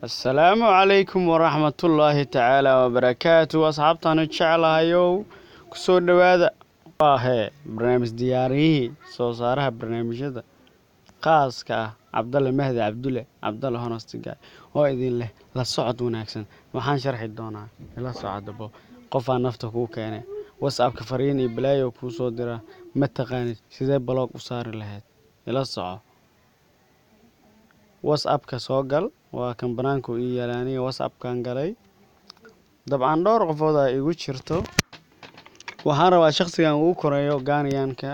السلام عليكم ورحمة الله تعالى وبركاته. أصحابتنا جعلها يو كسور دوادا برنامج دياري صارها برنامج هذا خاص عبد الله مهدي عبد الله هونستجاي هو إذن له لا صعد وناكسن ما حن شرح الدونا لا صعد بو قفا نفته كو كانه واتساب كفريني بلايو كو سو ديرا ما تقاني سيده بلوك وصار لهاد لا صعد واتساب كسو gal waa kan banaanku ii yalaanay WhatsApp kan galay dabcan dhowr qofooda igu jirto waxaan rabaa shakhsigan uu korayo Ghanaian-ka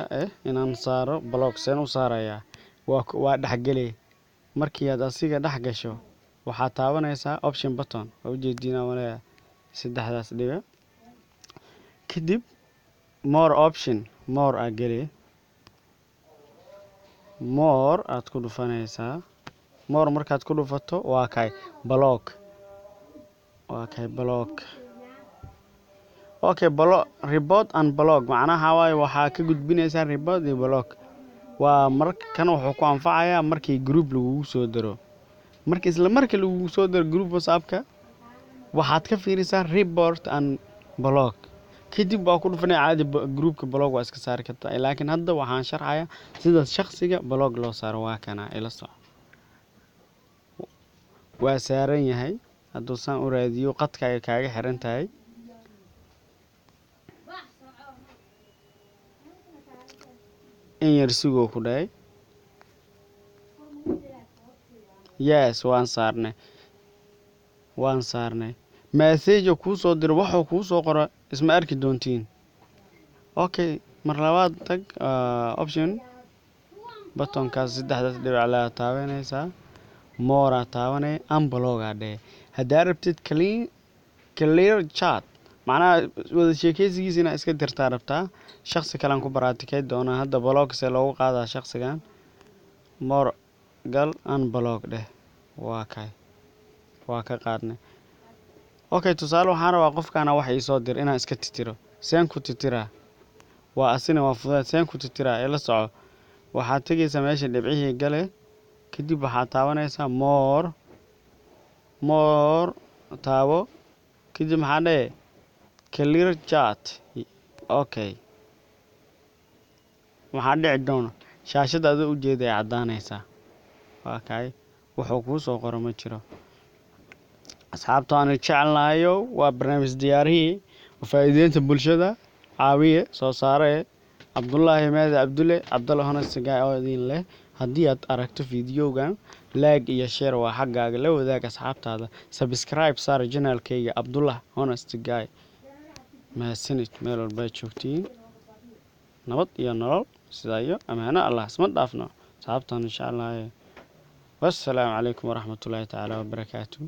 inaan saaro blog seen u saaraya waa dhaxgalay markii aad asiga dhax gasho waxaad taabanaysaa option button oo ujeedina walaal saddexdaas dhibic kadib more option more agale more aad ku dhufanaysaa more markaad ku dhufato waa kay blog okay blog report and blog macnaha waxa ka gudbinaysaa report iyo blog waa markan wuxuu ku anfacayaa markii group lagu soo diro markii isla markii lagu soo diro group WhatsApp-ka waxaad ka fiirisaa report and blog kadib waa ku dhufanay caadi groupka blog waa iska saari kartaa laakiin hadda waxaan sharxayaa sida shakhsiga blog loo saaro waa kana ila soo waa saaran yahay hadduu saan u raadiyo qadka ay kaaga xiran tahay in yar sugo ku dhaay yes waan saarnay message ku soo dir waxa ku soo qoro isma arki doontiin okay mar labaad tag option button ka saddexdaas dhibic la taabanaysaa more taabanay unblog ade hadaa rabtid clear chat macnaha wada sheekaysigiisina iska dirtaa rabtaa shakhsi kale ku baraatikeed doona hadda blog se loogu qaadaa shakhsigan more gal unblog dheh waa ka qaadnay okay tusaale waxaan rabaa qofkana wax ii soo dir inaan iska titiro seen ku titira waa asina waa fudayd seen ku titira ila soco waxaad tagaysaa meesha dhibcihii gale kadib waxaad taabanaysaa more taabo kadib maxaa dhahay clear chat okay waxaa dhici doona shaashada aad u jeeday cadaanaysaa waa kay wuxuu ku soo qoro ma jiro asxaabtaan jecelahay waa barnaamij diyaari faa'iideynta bulshada caawiye soo saare Abdullahi Maadi Cabdulle Honestigaay oo idin leh haddii aad aragto fiidiyogan like iyo share waa xaqaaga la wadaag asxaabtaada subscribe saar channel-kayga Abdullahi Honestigaay maasanid meel walba joogtiin nabad iyo nolol sidaayo amaana Allah isma dhaafno asxaabtaan insha Allah wassalaamu calaykum waraxmatullaahi ta'ala wabarakaatuh